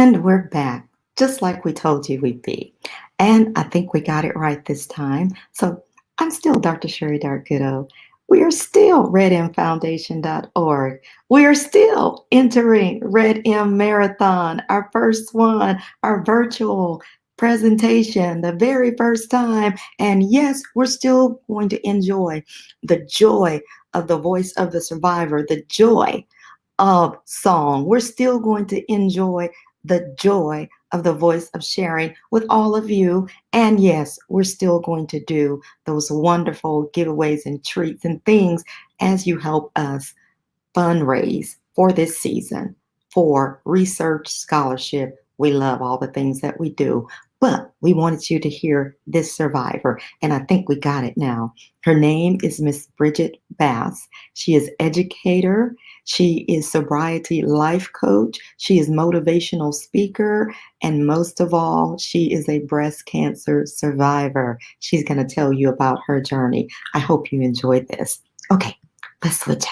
And we're back, just like we told you we'd be. And I think we got it right this time. So I'm still Dr. Sherry Dark-Goudeau. We are still redmfoundation.org. We are still entering REDM Marathon, our first one, our virtual presentation, the very first time. And yes, we're still going to enjoy the joy of the voice of the survivor, the joy of song. We're still going to enjoy the joy of the voice of sharing with all of you. And yes, we're still going to do those wonderful giveaways and treats and things as you help us fundraise for this season for research scholarship. We love all the things that we do, but we wanted you to hear this survivor, and I think we got it now. Her name is Miss Bridget Bass. She is educator. She is sobriety life coach. She is motivational speaker. And most of all, she is a breast cancer survivor. She's going to tell you about her journey. I hope you enjoyed this. Okay, let's switch out.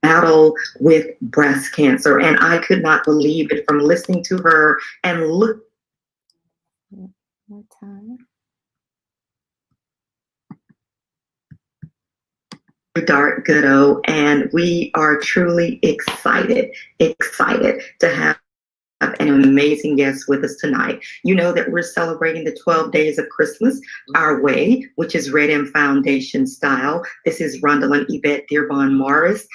Battle with breast cancer, and I could not believe it from listening to her and look. What time? Dark-Goudeau, and we are truly excited to have an amazing guest with us tonight. You know that we're celebrating the 12 days of Christmas our way, which is REDM Foundation style. This is Rondell and Yvette Dearborn Morris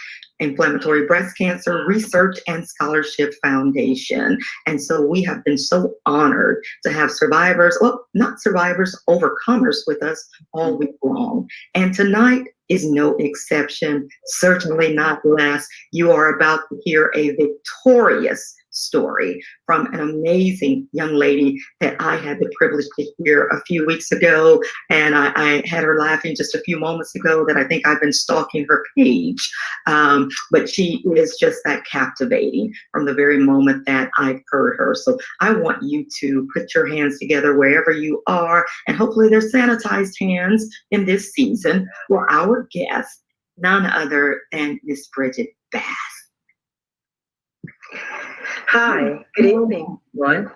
Inflammatory Breast Cancer Research and Scholarship Foundation. And so we have been so honored to have survivors, well, not survivors, overcomers with us all week long. And tonight is no exception, certainly not less. You are about to hear a victorious story from an amazing young lady that I had the privilege to hear a few weeks ago. And I had her laughing just a few moments ago that I think I've been stalking her page. But she is just that captivating from the very moment that I've heard her. So I want you to put your hands together wherever you are, and hopefully they're sanitized hands in this season for our guest, none other than Miss Bridget Bass. Hi, good evening, everyone.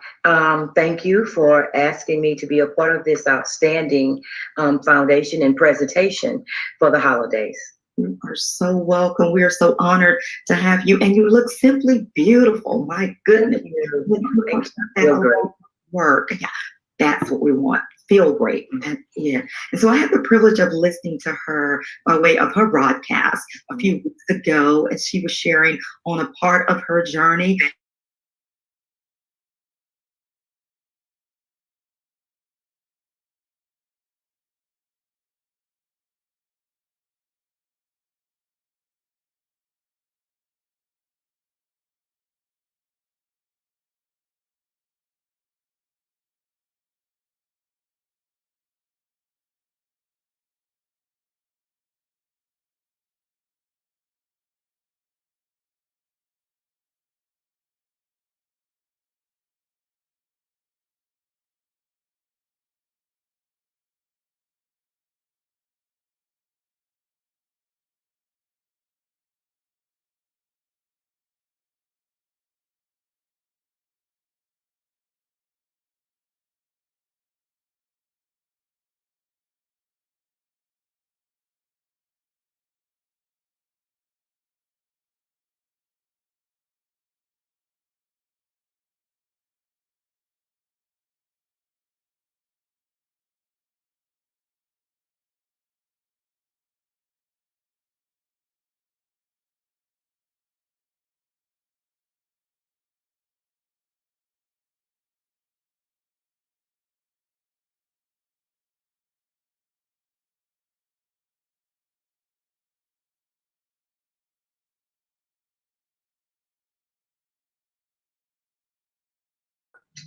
Thank you for asking me to be a part of this outstanding foundation and presentation for the holidays. You are so welcome. We are so honored to have you, and you look simply beautiful. My goodness, Feel great. work. Yeah, that's what we want. Feel great. And, yeah. And so I had the privilege of listening to her by way of her broadcast a few weeks ago, as she was sharing on a part of her journey.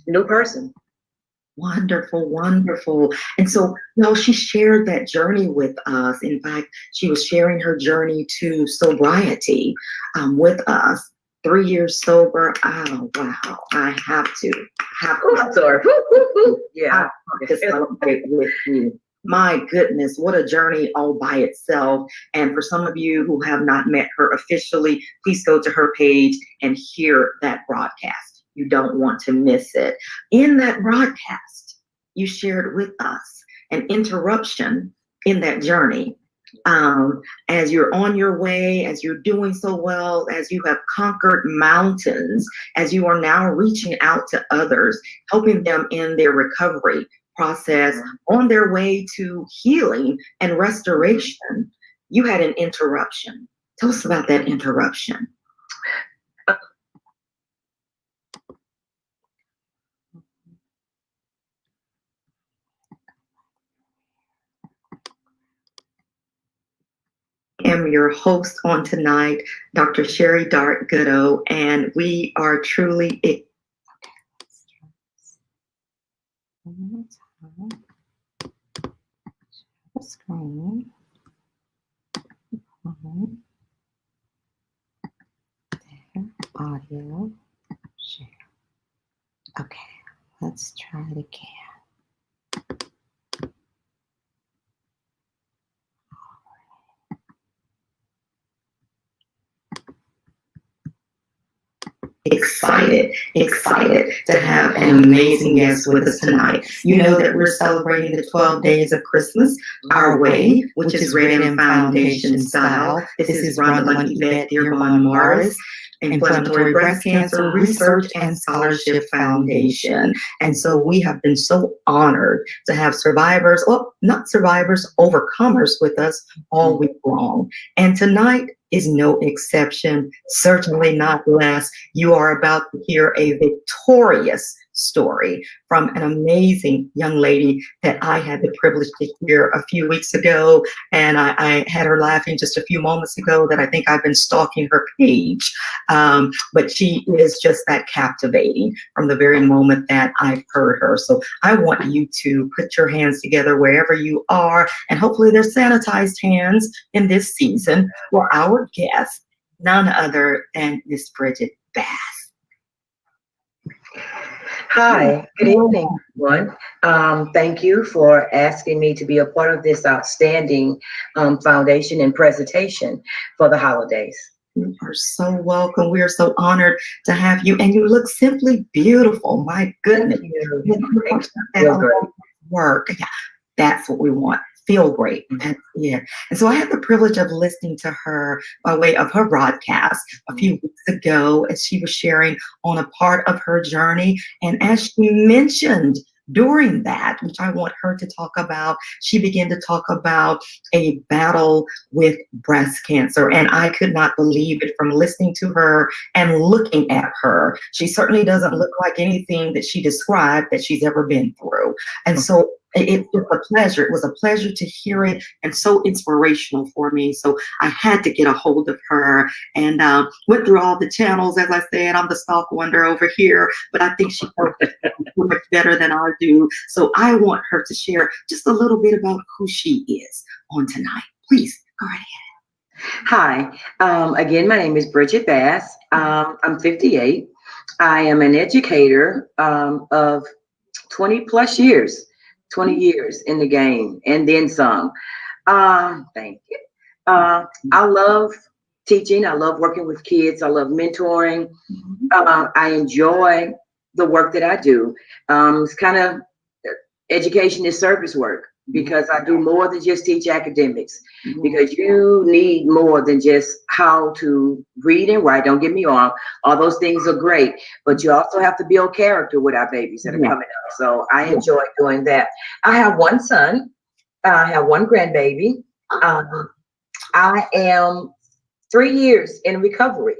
New person. Wonderful, wonderful. And so, you know, she shared that journey with us. In fact, she was sharing her journey to sobriety with us. 3 years sober. Oh, wow. I have to. Oh, I'm sorry. Woo, woo, woo. Yeah. I have to celebrate with you. My goodness, what a journey all by itself. And for some of you who have not met her officially, please go to her page and hear that broadcast. You don't want to miss it. In that broadcast, you shared with us an interruption in that journey. As you're on your way, as you're doing so well, as you have conquered mountains, as you are now reaching out to others, helping them in their recovery process, on their way to healing and restoration, you had an interruption. Tell us about that interruption. I am your host on tonight, Dr. Sherry Dark-Goudeau, and we are truly screen. There, audio, share. Okay, let's try it again. Excited to have an amazing guest with us tonight. You know that we're celebrating the 12 days of Christmas our way, which is REDM Foundation style. This is Rondalyn Yvette Dearborn Morris, Inflammatory Breast Cancer Research and Scholarship Foundation. And so we have been so honored to have survivors, well, not survivors, overcomers with us all week long. And tonight is no exception, certainly not less. You are about to hear a victorious story from an amazing young lady that I had the privilege to hear a few weeks ago. And I had her laughing just a few moments ago that I think I've been stalking her page. But she is just that captivating from the very moment that I've heard her. So I want you to put your hands together wherever you are, and hopefully they're sanitized hands in this season for our guest, none other than Miss Bridget Bass. Hi, good evening, everyone. Thank you for asking me to be a part of this outstanding foundation and presentation for the holidays. You are so welcome. We are so honored to have you, and you look simply beautiful. My goodness, Feel great. work. Yeah, that's what we want. Feel great. Yeah. And so I had the privilege of listening to her by way of her broadcast a few weeks ago as she was sharing on a part of her journey. And as she mentioned during that, which I want her to talk about, she began to talk about a battle with breast cancer. And I could not believe it from listening to her and looking at her. She certainly doesn't look like anything that she described that she's ever been through. And so it was a pleasure. It was a pleasure to hear it, and so inspirational for me. So I had to get a hold of her and went through all the channels. As I said, I'm the stalk wonder over here, but I think she knows much better than I do. So I want her to share just a little bit about who she is on tonight. Please go right ahead. Hi, again, my name is Bridget Bass. I'm 58. I am an educator of 20 plus years. 20 years in the game and then some. Thank you. I love teaching. I love working with kids. I love mentoring. I enjoy the work that I do. It's kind of education is service work because I do more than just teach academics, because you need more than just how to read and write. Don't get me wrong. All those things are great, but you also have to build character with our babies that are coming up. So I enjoy doing that. I have one son. I have one grandbaby. I am 3 years in recovery.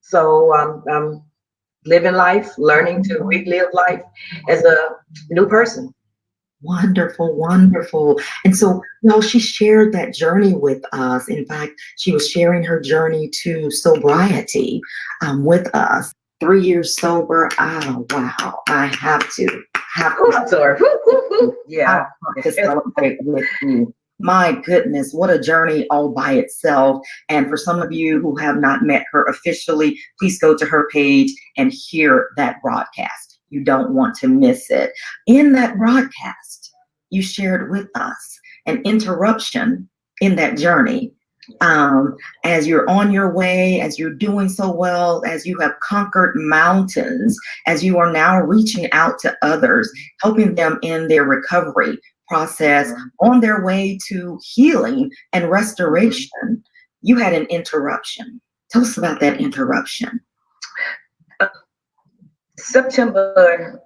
So I'm living life, learning to relive life as a new person. Wonderful, wonderful. And so, you know, she shared that journey with us. In fact, she was sharing her journey to sobriety with us. 3 years sober. Oh, wow. I have to. Oh, I'm sorry. Yeah. To celebrate with you. My goodness, what a journey all by itself. And for some of you who have not met her officially, please go to her page and hear that broadcast. You don't want to miss it. In that broadcast, you shared with us an interruption in that journey. As you're on your way, as you're doing so well, as you have conquered mountains, as you are now reaching out to others, helping them in their recovery process, on their way to healing and restoration, you had an interruption. Tell us about that interruption. September,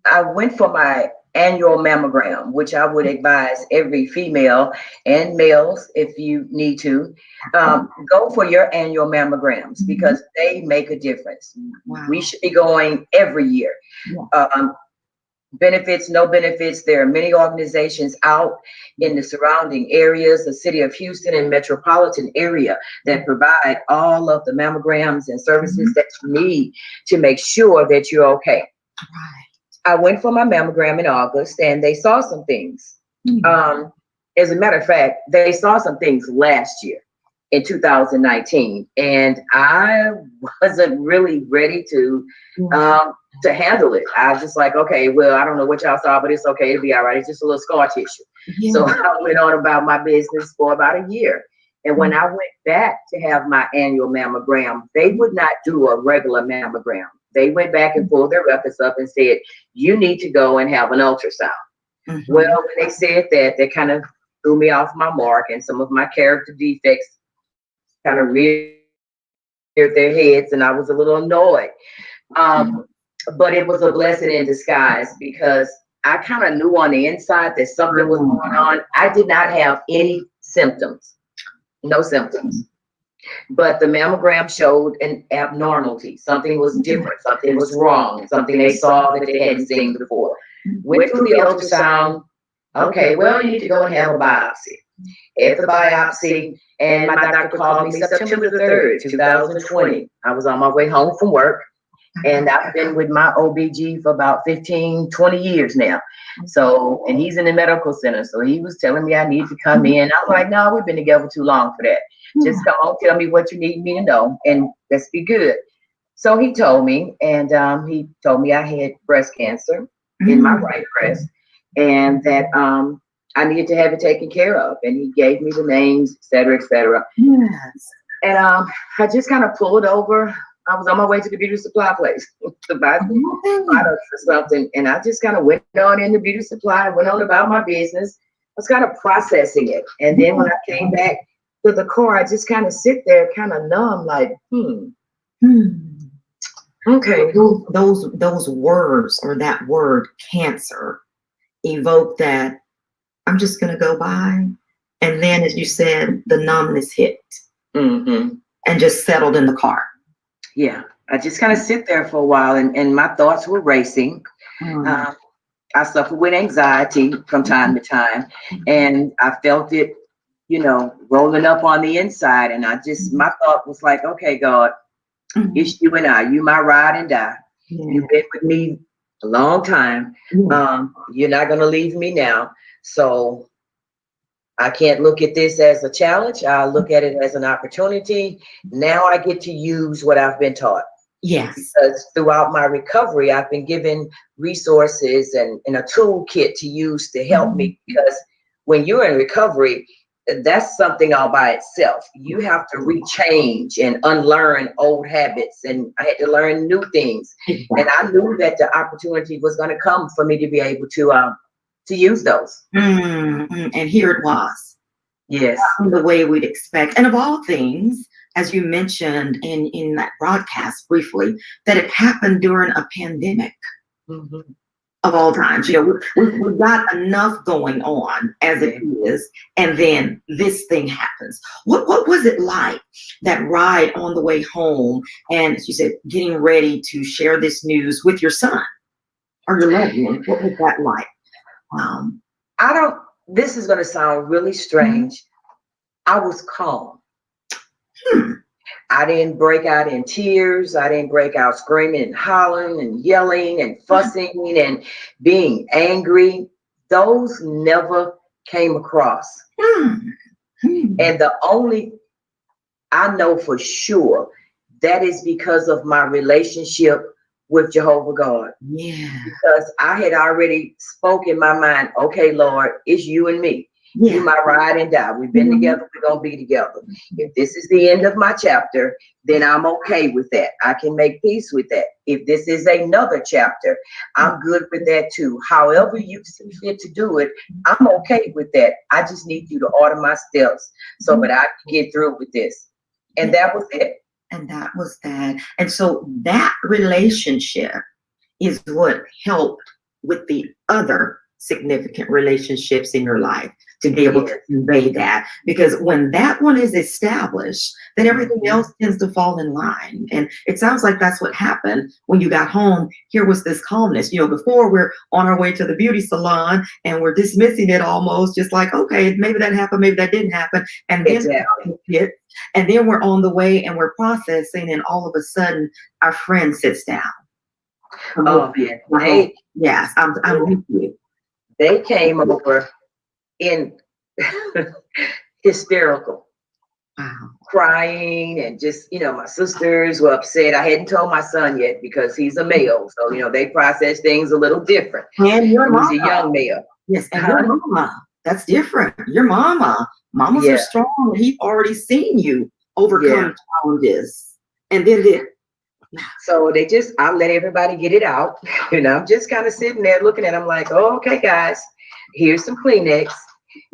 I went for my annual mammogram, which I would advise every female and males, if you need to, go for your annual mammograms because they make a difference. Wow. We should be going every year. Yeah. Benefits, no benefits. There are many organizations out in the surrounding areas, the city of Houston and metropolitan area, that provide all of the mammograms and services that you need to make sure that you're okay. Right. I went for my mammogram in August and they saw some things. As a matter of fact, they saw some things last year in 2019, and I wasn't really ready to handle it. I was just like, okay, well, I don't know what y'all saw, but it's okay, it'll be all right. It's just a little scar tissue. Yeah. So I went on about my business for about a year. And when I went back to have my annual mammogram, they would not do a regular mammogram. They went back and pulled their records up and said, you need to go and have an ultrasound. Well, when they said that, they kind of threw me off my mark, and some of my character defects kind of reared their heads, and I was a little annoyed. But it was a blessing in disguise because I kind of knew on the inside that something was going on. I did not have any symptoms, no symptoms. But the mammogram showed an abnormality. Something was different. Something was wrong. Something they saw that they hadn't seen before. Went through the ultrasound. Okay, well, you need to go and have a biopsy. At the biopsy, and my doctor called me September the 3rd, 2020. I was on my way home from work, and I've been with my OBG for about 15, 20 years now. So, and he's in the medical center. So he was telling me I need to come in. I'm like, no, we've been together too long for that. Just come on, tell me what you need me to know, and let's be good. So he told me, and he told me I had breast cancer in my right breast, and that I needed to have it taken care of. And he gave me the names, et cetera, et cetera. Yes. And I just kind of pulled over. I was on my way to the beauty supply place to buy products or something. And I just kind of went on in the beauty supply, went on about my business. I was kind of processing it. And then when I came back to the car, I just kind of sit there kind of numb, like, okay. Those words, or that word cancer, evoke that I'm just going to go by. And then, as you said, the numbness hit and just settled in the car. Yeah, I just kind of sit there for a while, and my thoughts were racing. I suffer with anxiety from time to time, and I felt it, rolling up on the inside. And my thought was like, okay, God, it's you and I. You my ride and die. You've been with me a long time. You're not going to leave me now. So I can't look at this as a challenge. I look at it as an opportunity. Now I get to use what I've been taught. Yes. Because throughout my recovery, I've been given resources and a toolkit to use to help me. Because when you're in recovery, that's something all by itself. You have to rechange and unlearn old habits. And I had to learn new things. And I knew that the opportunity was going to come for me to be able to use those. And here it was. Yes. The way we'd expect. And of all things, as you mentioned in that broadcast briefly, that it happened during a pandemic of all times. We've got enough going on as it is, and then this thing happens. What was it like, that ride on the way home, and as you said, getting ready to share this news with your son or your loved one? What was that like? This is going to sound really strange. I was calm. I didn't break out in tears. I didn't break out screaming and hollering and yelling and fussing and being angry. Those never came across. Hmm. Hmm. And the only, I know for sure, that is because of my relationship with Jehovah God. Yeah. Because I had already spoke in my mind, okay, Lord, it's you and me. You Yeah. my ride and die. We've been Mhm. together, we're gonna be together. If this is the end of my chapter, then I'm okay with that. I can make peace with that. If this is another chapter, I'm good with that too. However you see fit to do it, I'm okay with that. I just need you to order my steps so that I can get through with this. And Yeah. that was it. And that was that. And so that relationship is what helped with the other significant relationships in your life to be able to Yes. convey that. Because when that one is established, then everything Mhm. else tends to fall in line. And it sounds like that's what happened when you got home. Here was this calmness. Before we're on our way to the beauty salon and we're dismissing it almost just like, okay, maybe that happened, maybe that didn't happen. And then Exactly. and then we're on the way and we're processing, and all of a sudden our friend sits down. Oh man, Yes, I'm with you. they came over in hysterical, Wow. crying, and just my sisters were upset. I hadn't told my son yet because he's a male, so they process things a little different. And your And he's a mama. young male. Yes, and your Huh? mama. That's different. Your mama. Mamas are Yeah, strong. He's already seen you yeah. overcome challenges. And then So I let everybody get it out. I'm just kind of sitting there looking at them like, oh, okay, guys, here's some Kleenex.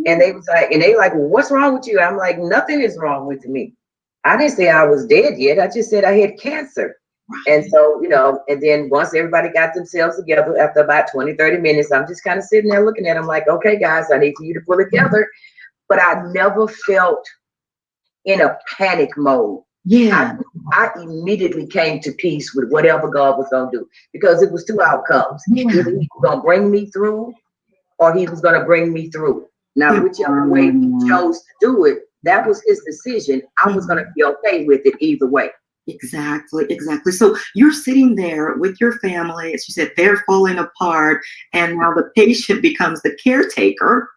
And they was like, well, what's wrong with you? I'm like, nothing is wrong with me. I didn't say I was dead yet. I just said I had cancer. And so, and then once everybody got themselves together after about 20, 30 minutes, I'm just kind of sitting there looking at them like, okay, guys, I need for you to pull it together. But I never felt in a panic mode. yeah. I immediately came to peace with whatever God was going to do, because it was two outcomes. Yeah. Either he was going to bring me through or he was going to bring me through. Now, whichever way he chose to do it, that was his decision. I was going to be okay with it either way. Exactly, exactly. So you're sitting there with your family, as you said, they're falling apart, and now the patient becomes the caretaker.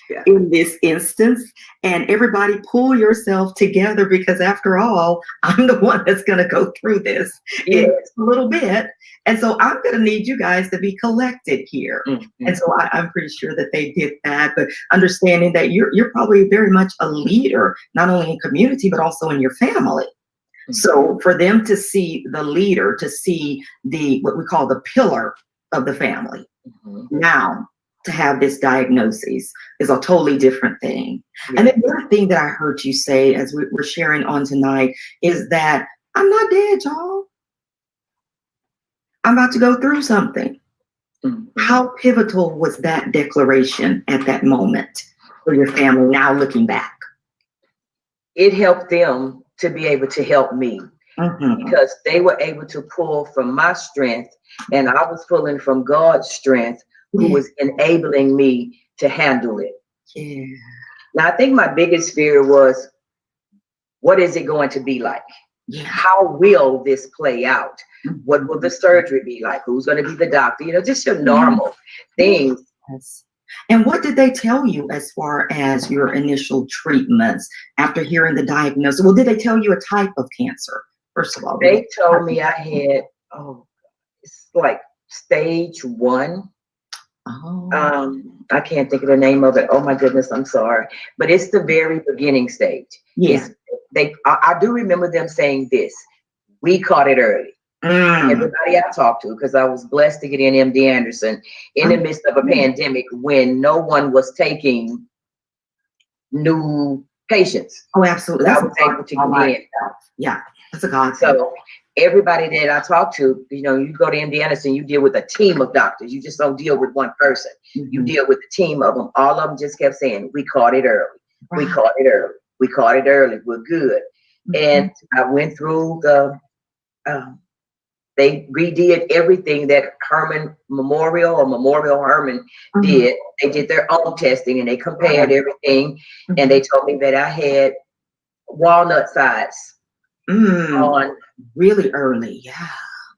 Yeah. In this instance, and everybody pull yourself together, because after all, I'm the one that's going to go through this in Yes. a little bit, and so I'm going to need you guys to be collected here. Mm-hmm. And so I'm pretty sure that they did that, but understanding that you're probably very much a leader, not only in community but also in your family. Mm-hmm. So for them to see the leader, to see the what we call the pillar of the family, now to have this diagnosis is a totally different thing. Yeah. And then the other thing that I heard you say as we're sharing on tonight is that I'm not dead, y'all. I'm about to go through something. Mm-hmm. How pivotal was that declaration at that moment for your family now looking back? It helped them to be able to help me. Mm-hmm. Because they were able to pull from my strength, and I was pulling from God's strength, who was enabling me to handle it. Yeah. Now, I think my biggest fear was, what is it going to be like? Yeah. How will this play out? Mm-hmm. What will the surgery be like? Who's going to be the doctor? Just your normal things. Yes. And what did they tell you as far as your initial treatments after hearing the diagnosis? Well, did they tell you a type of cancer? First of all, they told me I had, it's like stage 1. Oh. I can't think of the name of it. Oh my goodness, I'm sorry. But it's the very beginning stage. Yeah. I do remember them saying this: we caught it early. Everybody I talked to, because I was blessed to get in MD Anderson in the midst of a pandemic when no one was taking new patients. Oh, absolutely. I was able to get in. Yeah, that's a God thing. So everybody that I talked to, you go to MD Anderson, you deal with a team of doctors. You just don't deal with one person. Mm-hmm. You deal with a team of them. All of them just kept saying, we caught it early. Right. We caught it early. We caught it early. We're good. Mm-hmm. And I went through they redid everything that Memorial Herman did. They did their own testing and they compared everything. And they told me that I had walnut sides on really early. Yeah.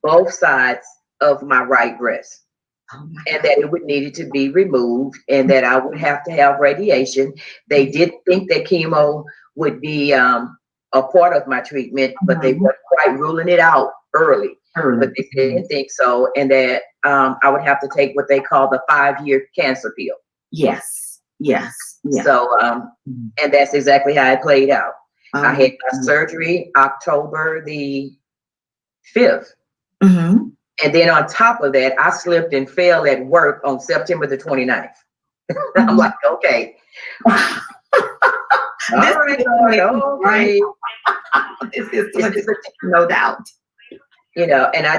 both sides of my right breast. Oh my and God. that it would needed to be removed, and that I would have to have radiation. They did think that chemo would be a part of my treatment, but they Mhm. weren't quite ruling it out early. But Early. they said they didn't think so, and that I would have to take what they call the 5-year cancer pill. Yes. Yes. Yeah. So, Mhm. and that's exactly how it played out. I Oh my had my God. surgery October the 5th. Mhm. And then on top of that, I slipped and fell at work on September the 29th. I'm Oh like, okay, my all This right, is Lord, right? okay. This is This is a, no doubt. and I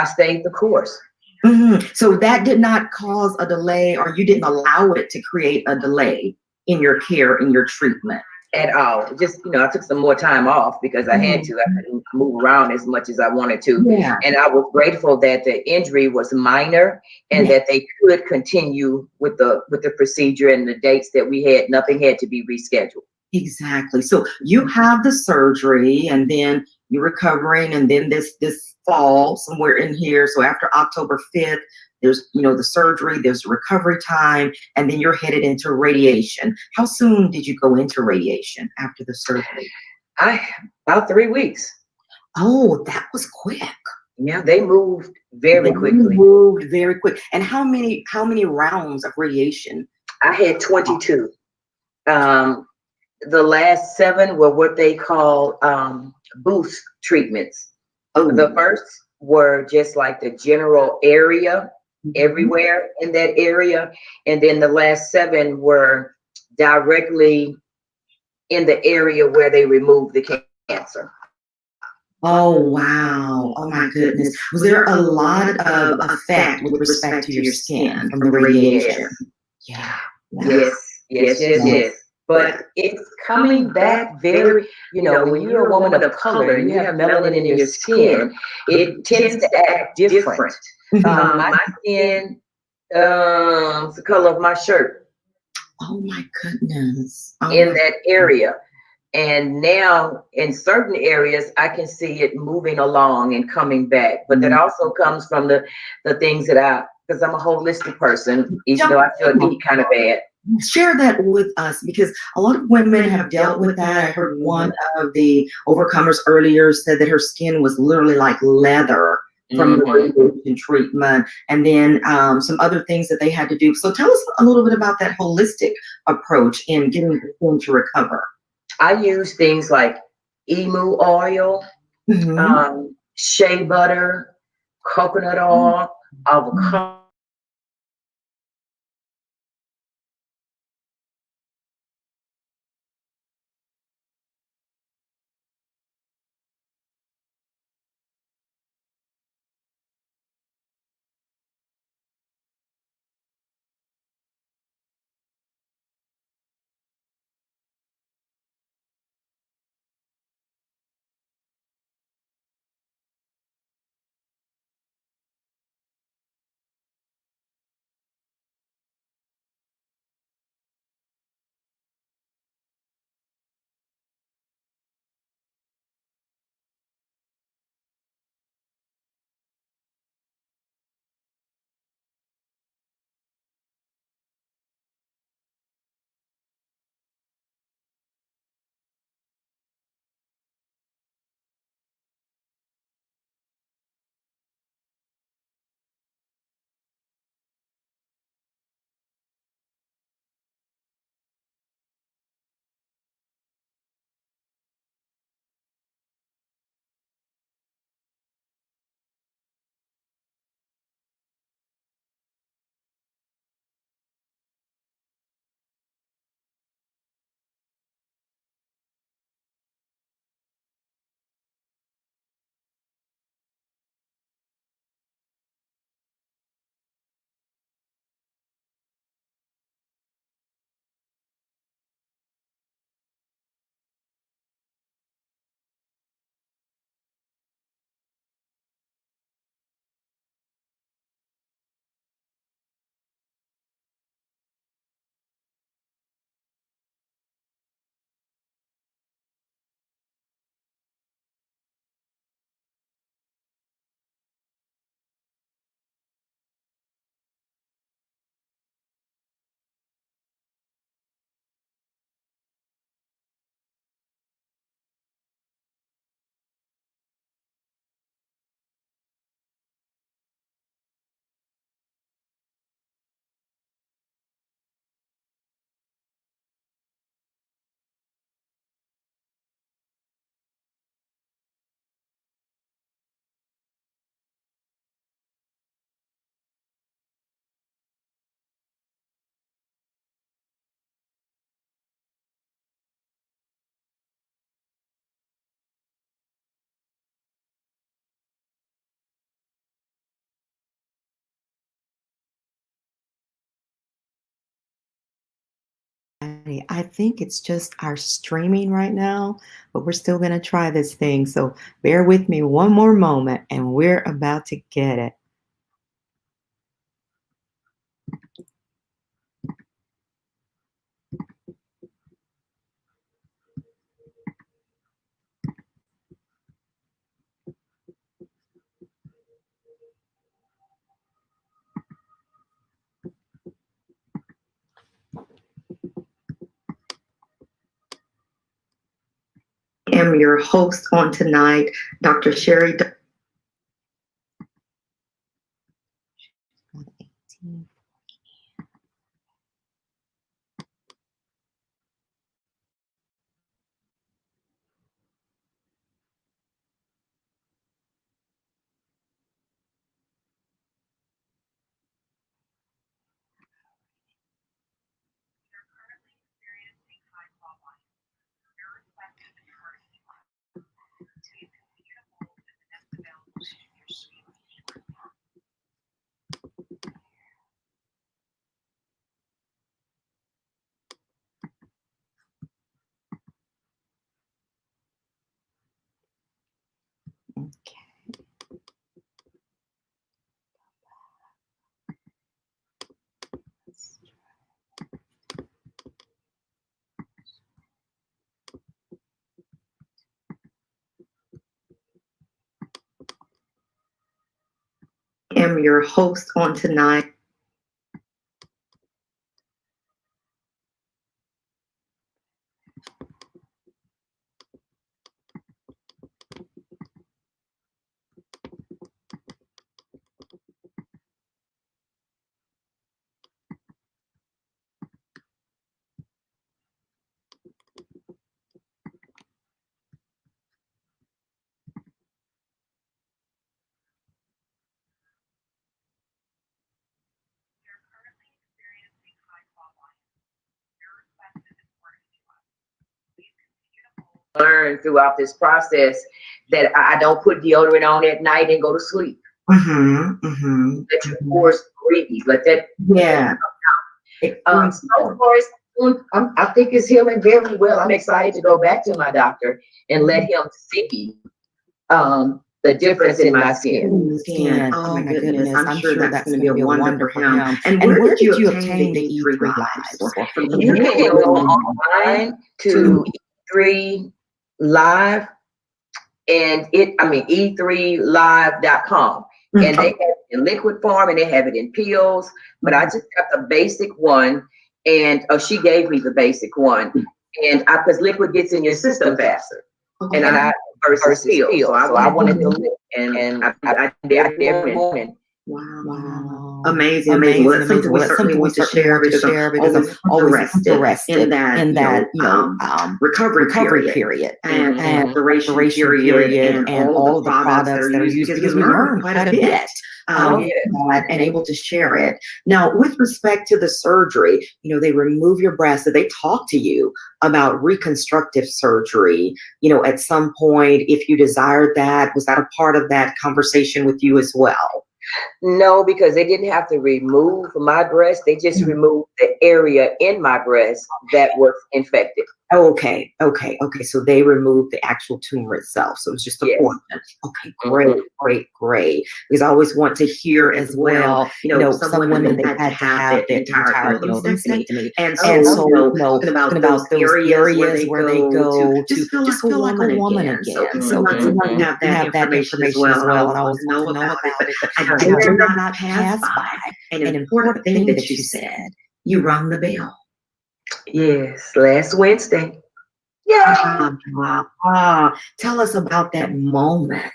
stayed the course. So that did not cause a delay, or you didn't allow it to create a delay in your care, in your treatment. At all. Just, I took some more time off because I had Mhm. to. I couldn't move around as much as I wanted to. Yeah. And I was grateful that the injury was minor and Yeah. that they could continue with the procedure and the dates that we had. Nothing had to be rescheduled. Exactly. So you have the surgery, and then you're recovering, and then this fall somewhere in here. So after October 5th, there's the surgery, there's recovery time, and then you're headed into radiation. How soon did you go into radiation after the surgery? I About 3 weeks. Oh, that was quick. Yeah, they moved very They quickly. moved very quick. And how many rounds of radiation? I had 22. Um, the last 7 were what they call boost treatments. The Oh. first were just like the general area, Mhm. everywhere in that area. And then the last 7 were directly in the area where they removed the cancer. Oh, wow. Oh, my goodness. Was there a lot of effect with respect to your skin from the Yes, radiation? Yeah. Yeah. yes, yes, yes, Yeah. yes. But it's coming back very, when you're a woman of color and you have melanin in your skin, it tends to act different. Mhm. My skin, it's the color of my shirt Oh, my goodness. Oh, in my. that area. And now in certain areas, I can see it moving along and coming back. But that also comes from the things that because I'm a holistic person, even though I feel deep kind of bad. Share that with us, because a lot of women have dealt with that. I heard one of the overcomers earlier said that her skin was literally like leather from the Mhm. radiation treatment, and then some other things that they had to do. So tell us a little bit about that holistic approach in getting the skin to recover. I use things like emu oil, Mhm. shea butter, coconut oil, avocado. I think it's just our streaming right now, but we're still going to try this thing. So bear with me one more moment and we're about to get it. I am your host on tonight, Dr. Sherry. I am your host on tonight. Learn throughout this process that I don't put deodorant on at night and go to sleep. Let your pores breathe. Let that so far I think it's healing very well. I'm excited to go back to my doctor and let him see the difference in my skin. Oh my goodness. I'm sure that's going to be a wonder for him. And where did you obtain the E3 Lives? You can go online to E3 Live and E3live.com. And they have it in liquid form and they have it in pills. But I just got the basic one, and she gave me the basic one. And because liquid gets in your system faster. And I versus pills. So I wanted to live, and I did every morning. Wow. Amazing. Well, it's something we certainly want to share because I'm always interested in that recovery period and restoration period and all of the products that are used, because we learn quite a bit and able to share it. Now, with respect to the surgery, they remove your breast. So they talk to you about reconstructive surgery, at some point, if you desired that. Was that a part of that conversation with you as well? No, because they didn't have to remove my breast. They just removed the area in my breast that was infected. Okay. So they removed the actual tumor itself. So it's just a portion. Okay, great. Because I always want to hear as well, some women, they had to have the entire mastectomy. And so talking about those areas where they go to just feel like a woman again. So we have that information as well. And I always want to know about it. But I did not pass by an important thing that you said. You rung the bell. Yes, last Wednesday. Yeah. Tell us about that moment.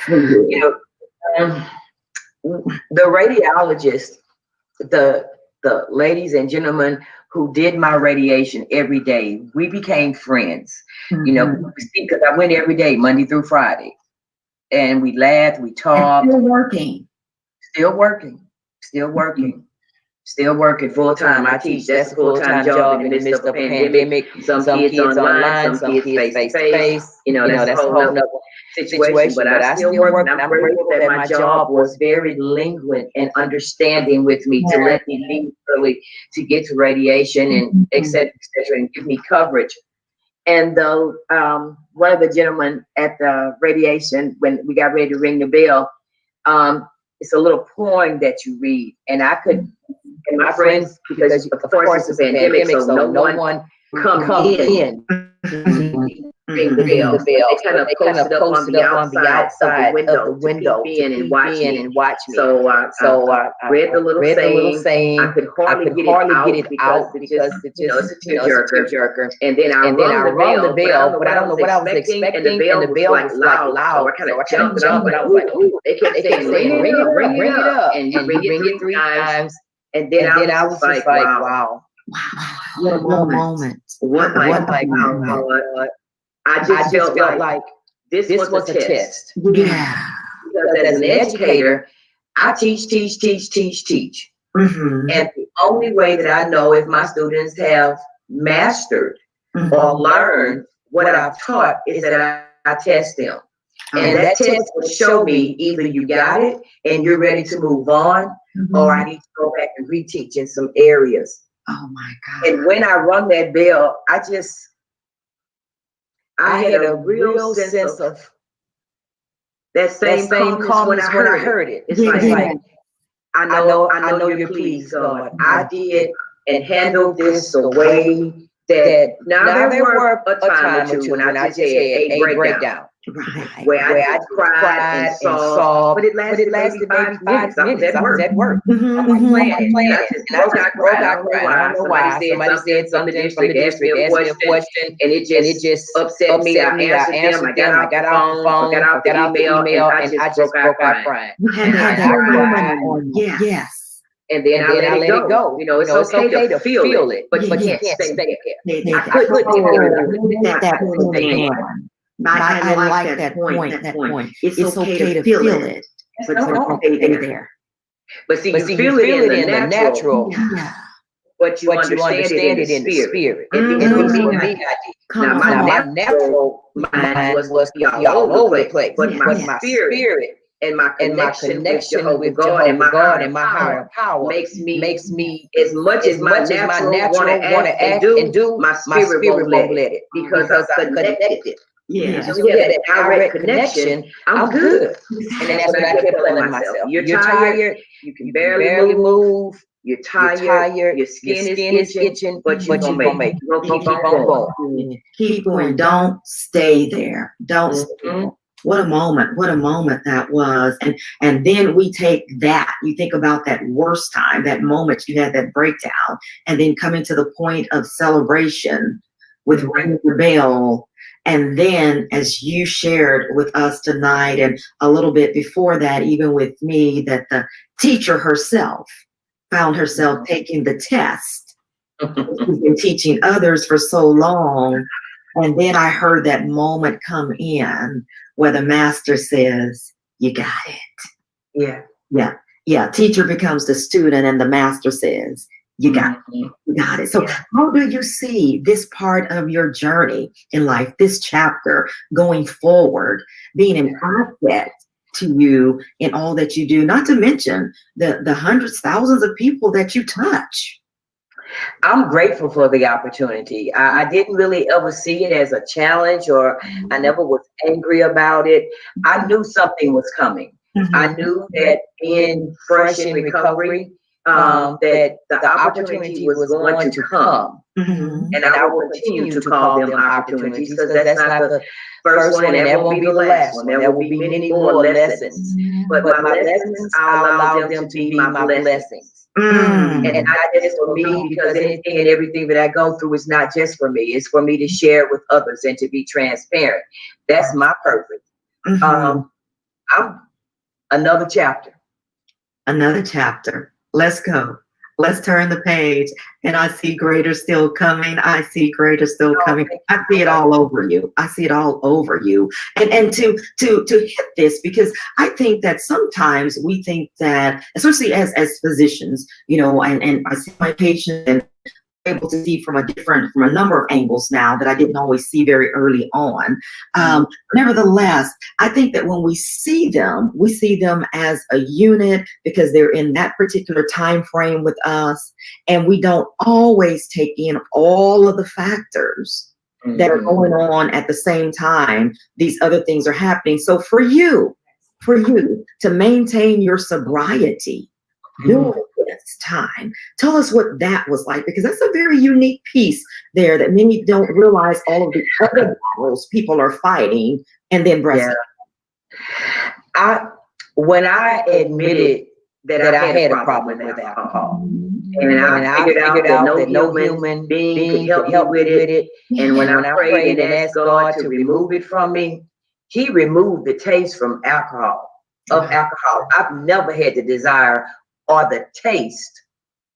The radiologist, the ladies and gentlemen who did my radiation every day, we became friends. Because I went every day, Monday through Friday, and we laughed, we talked. And still working. Still working full time. I teach. That's a full time job in the midst of a pandemic. Some kids online, some kids face to face. You know, that's a whole nother situation. But I still work, and I'm grateful that my job was very lingual and understanding with me to let me leave early to get to radiation and et cetera, and give me coverage. And one of the gentlemen at the radiation, when we got ready to ring the bell, it's a little poem that you read, and I could, and my friends, because of course it's a pandemic, so no one come in. Ring the bell. They kind of posted up on the outside of the window to peep in and watch me. So I read the little saying. I could hardly get it out because it's a tearjerker. And then I rung the bell, but I don't know what I was expecting, and the bell was like loud. So I kind of jumped up, and I was like, ooh. They kept saying, ring it up, and you ring it 3 times. And then I was just like, wow. What a moment. What I just felt like this was a test. Yeah. Because as an educator, I teach. Mm-hmm. And the only way that I know if my students have mastered or learned what I've taught is that I test them. And that test will show me either you got it and you're ready to move on, or I need to go back and reteach in some areas. Oh my God. And when I rung that bell, I had a real sense of that same calmness when I heard it. It's like I know you're pleased, God. I did and handled this the way that now there were a time or two when I just had a breakdown. Right. Where I cried and sobbed, but it lasted maybe 5 minutes. I was at work. I was playing it. I just broke out crying. I don't know why. Somebody said something from the district, asked me a question, and it just upset me. I answered them. I got off the phone, got off the email, and I just broke out crying. And I cried. Yes. And then I let it go. You know, it's okay to feel it, but you can't stay there. I couldn't that point. I like that point. It's okay to feel it, but don't stay there. But see, you feel it in the natural. Yeah. But you understand it in the spirit. And then me, I did. Now, my natural mind was all over the place. But my spirit and my connection with Jehovah God and my higher power makes me as much as my natural want to act and do, my spirit won't let it because I'm connected. Yeah. So we have that direct connection. I'm good. And that's what I kept telling myself. You're tired. You can barely move. You're tired. Your skin is itching, but you're going to make it. You're going to keep on going. Keep going. Don't stay there. Don't stay there. What a moment that was. And then we take that, you think about that worst time, that moment you had that breakdown, and then coming to the point of celebration with ringing the bell. And then, as you shared with us tonight, and a little bit before that, even with me, that the teacher herself found herself taking the test. She's been teaching others for so long. And then I heard that moment come in where the master says, you got it. Yeah. Teacher becomes the student, and the master says, you got it. You got it. So how do you see this part of your journey in life, this chapter going forward, being an asset to you in all that you do, not to mention the hundreds, thousands of people that you touch? I'm grateful for the opportunity. I didn't really ever see it as a challenge, or I never was angry about it. I knew something was coming. I knew that being fresh in recovery, that the opportunity was going to come. And I will continue to call them opportunities, because that's not the first one, and that won't be the last one. There will be many more lessons. But my lessons, I allow them to be my blessings. And not just for me, because anything and everything that I go through is not just for me. It's for me to share with others and to be transparent. That's my purpose. I'm another chapter. Another chapter. Let's go. Let's turn the page. And I see greater still coming. I see greater still Oh, coming. thank I you see so it much. all over you. I see it all over you. And to hit this, because I think that sometimes we think that, especially as physicians, and I see my patients and able to see from a number of angles now that I didn't always see very early on. Nevertheless, I think that when we see them as a unit because they're in that particular time frame with us, and we don't always take in all of the factors that are going on at the same time. These other things are happening. So for you to maintain your sobriety during this time, tell us what that was like, because that's a very unique piece there that many don't realize all of the other battles people are fighting, and then breast. I when I admitted that I had a problem with alcohol, and I figured out that no human being could help me with it, and when I prayed and asked God to remove it from me, He removed the taste from alcohol. I've never had the desire or the taste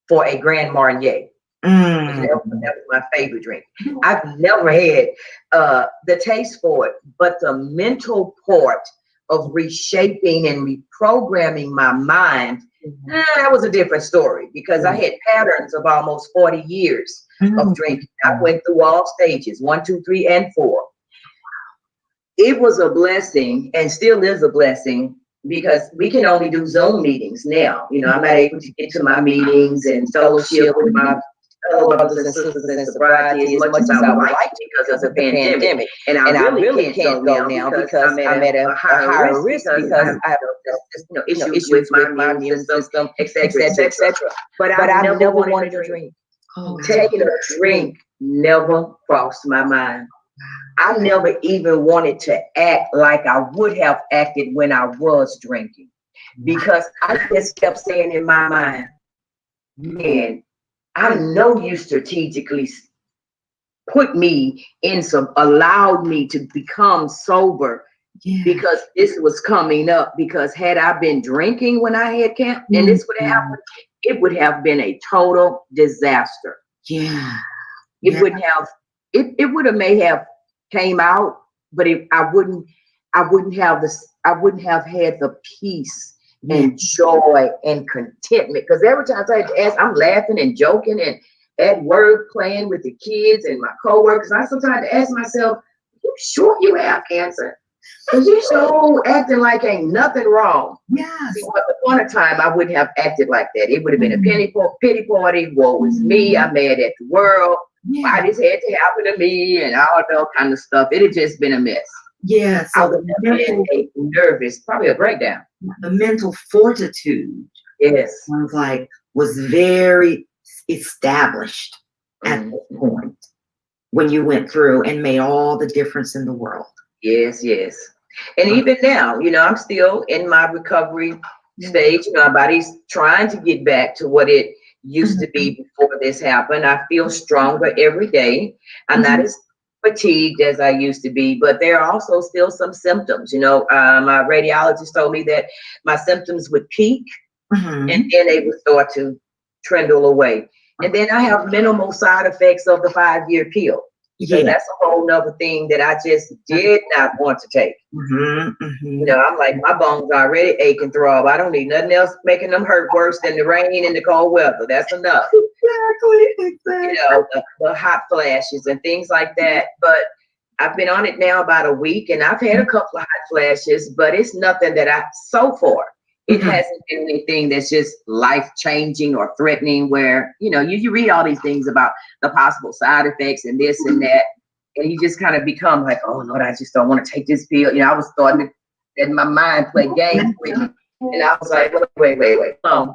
for a Grand Marnier. That was my favorite drink. I've never had the taste for it, but the mental part of reshaping and reprogramming my mind, that was a different story, because I had patterns of almost 40 years of drinking. I went through all stages, 1, 2, 3, and 4. It was a blessing, and still is a blessing, because we can only do Zoom meetings now. I'm not able to get to my meetings and fellowship with my fellow brothers and sisters in sobriety as much as I would like to, because of the pandemic. And I really can't go now because I'm at a higher risk, because I have issues with my immune system, etc., etc. But I never wanted to drink. Taking a drink never crossed my mind. I never even wanted to act like I would have acted when I was drinking, because I just kept saying in my mind, man, I know you strategically allowed me to become sober, because this was coming up. Because had I been drinking when I had camp, and this would have happened, it would have been a total disaster. It wouldn't have. It would have may have came out, but I wouldn't have this. I wouldn't have had the peace and joy and contentment. Because every time I had to ask, I'm laughing and joking and at work playing with the kids and my coworkers. I sometimes ask myself, "You sure you have cancer? Because you so acting like ain't nothing wrong." See, once upon a time, I wouldn't have acted like that. It would have been a pity party. Woe is me. I'm mad at the world. Why this had to happen to me, and all that kind of stuff. It had just been a mess. So I would have been nervous, probably a breakdown. The mental fortitude, was very established at this point when you went through and made all the difference in the world. Yes. And even now, I'm still in my recovery stage. My body's trying to get back to what it used to be before this happened. I feel stronger every day. I'm not as fatigued as I used to be, but there are also still some symptoms. My radiologist told me that my symptoms would peak and then they would start to trundle away. And then I have minimal side effects of the 5-year pill. Because that's a whole nother thing that I just did not want to take. I'm like, my bones are already ache and throb. I don't need nothing else making them hurt worse than the rain and the cold weather. That's enough. Exactly. The hot flashes and things like that. But I've been on it now about a week, and I've had a couple of hot flashes, but it's nothing that so far, it hasn't been anything that's just life-changing or threatening, where, you read all these things about the possible side effects and this and that, and you just kind of become like, oh, Lord, I just don't want to take this pill. I was starting to, in my mind, play games with me. And I was like, wait. Come on.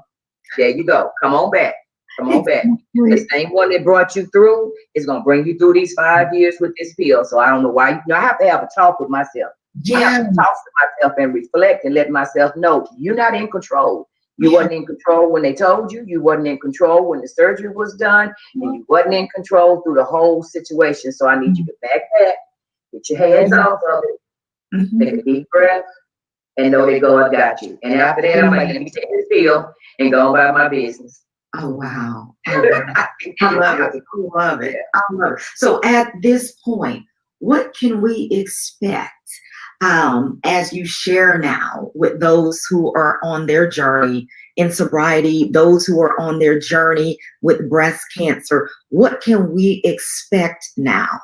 There you go. Come on back. The same one that brought you through is going to bring you through these 5 years with this pill. So I don't know why. I have to have a talk with myself. I have to talk to myself and reflect and let myself know you're not in control. You wasn't in control when they told you. You wasn't in control when the surgery was done. And you wasn't in control through the whole situation. So I need you to back back, get your hands off of it, take a deep breath, and know that God got you. And after that, I'm like, let me take this pill and go about my business. Oh, wow. I I love it. I love it. I love it. So at this point, what can we expect as you share now with those who are on their journey in sobriety, those who are on their journey with breast cancer? What can we expect now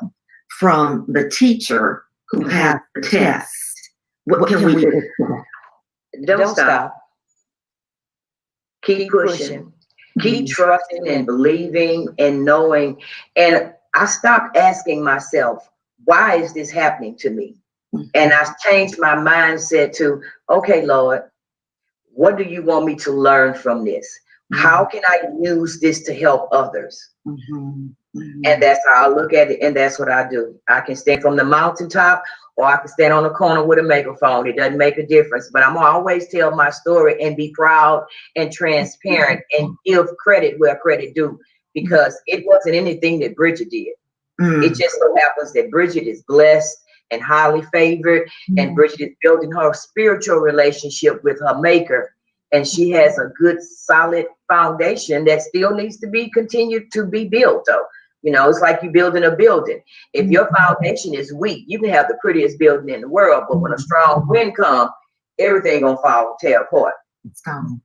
from the teacher who has the test? What can we expect? Don't stop. Keep pushing. Keep trusting and believing and knowing. And I stopped asking myself, why is this happening to me? And I changed my mindset to, okay, Lord, what do you want me to learn from this? How can I use this to help others? And that's how I look at it. And that's what I do. I can stand from the mountaintop or I can stand on the corner with a megaphone. It doesn't make a difference. But I'm always tell my story and be proud and transparent and give credit where credit due, because it wasn't anything that Bridget did. It just so happens that Bridget is blessed and highly favored, and Bridget is building her spiritual relationship with her maker. And she has a good, solid foundation that still needs to be continued to be built, though. You know, it's like you building a building. If your foundation is weak, you can have the prettiest building in the world, but when a strong wind comes, everything gonna fall, tear apart. It's gone.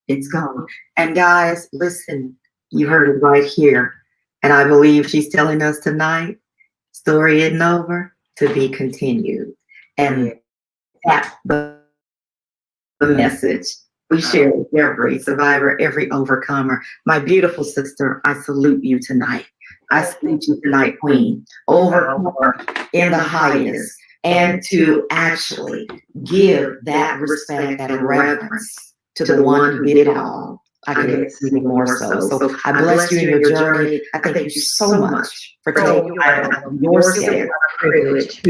It's gone. And guys, listen, you heard it right here. And I believe she's telling us tonight, story isn't over, to be continued. And that's the message we share with every survivor, every overcomer. My beautiful sister, I salute you tonight. I salute you tonight, Queen. Overcomer in the highest. And to actually give that respect and reverence to the one who did it all. I couldn't even more so. So I bless you in your journey. I thank you so much for taking your step Privilege.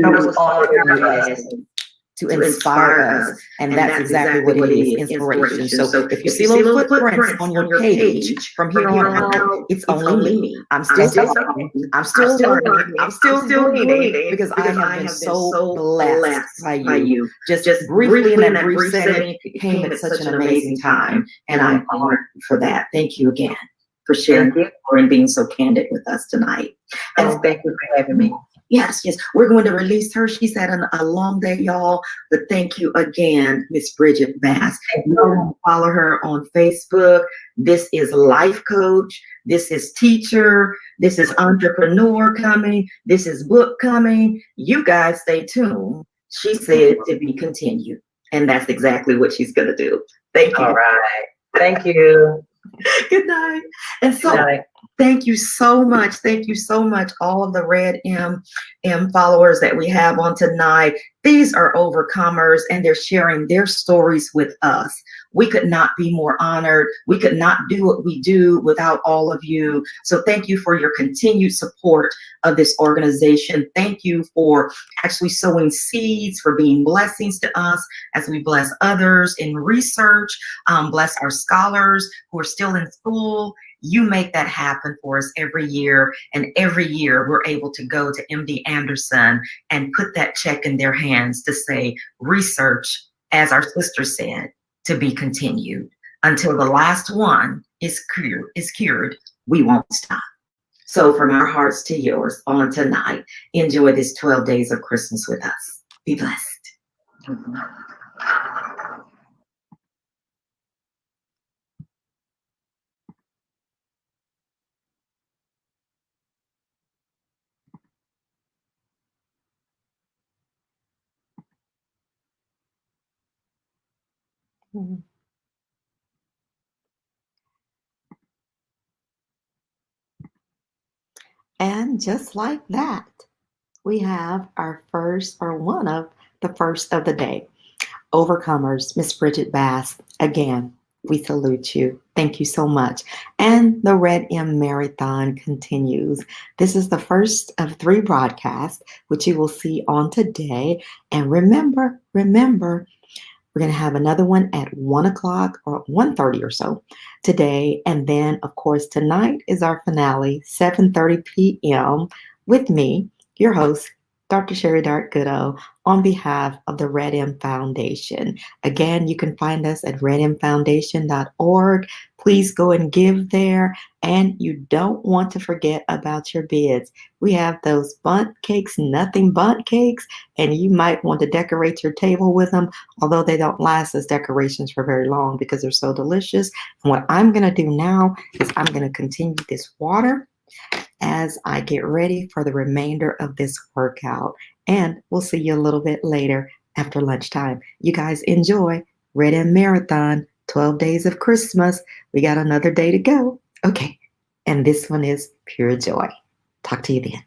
to inspire us. And that's exactly what it is, inspiration. So if you see little footprints on your page from here on out, it's only me. I'm still talking. I'm still learning. I'm still gleaning, because I have been so blessed by you. Just briefly in that brief setting, it came at such an amazing time. And I'm honored for that. Thank you again for sharing and being so candid with us tonight. And thank you for having me. Yes, we're going to release her. She's had a long day, y'all. But thank you again, Miss Bridget Bass. You can follow her on Facebook. This is life coach. This is teacher. This is entrepreneur coming. This is book coming. You guys stay tuned. She said to be continued. And that's exactly what she's going to do. Thank you. All right. Thank you. Good night. And so thank you so much. Thank you so much, all of the REDM followers that we have on tonight. These are overcomers, and they're sharing their stories with us. We could not be more honored. We could not do what we do without all of you. So thank you for your continued support of this organization. Thank you for actually sowing seeds, for being blessings to us as we bless others in research, bless our scholars who are still in school. You make that happen for us every year. And every year we're able to go to MD Anderson and put that check in their hands to say, research, as our sister said, to be continued. Until the last one is cured, we won't stop. So from our hearts to yours on tonight, enjoy this 12 days of Christmas with us. Be blessed. And just like that, we have our first, or one of the first of the day. Overcomers, Miss Bridget Bass. Again, we salute you. Thank you so much. And the REDM MerryThon continues. This is the first of 3 broadcasts, which you will see on today. And remember, we're going to have another one at 1 o'clock or 1:30 or so today. And then, of course, tonight is our finale, 7:30 p.m. with me, your host, Dr. Sherry Dark-Goudeau on behalf of the REDM Foundation. Again, you can find us at redmfoundation.org. Please go and give there. And you don't want to forget about your bids. We have those bundt cakes, nothing bundt cakes, and you might want to decorate your table with them, although they don't last as decorations for very long because they're so delicious. And what I'm going to do now is I'm going to continue this water as I get ready for the remainder of this workout. And we'll see you a little bit later after lunchtime. You guys enjoy REDM MerryThon, 12 Days of Christmas. We got another day to go. Okay, and this one is pure joy. Talk to you then.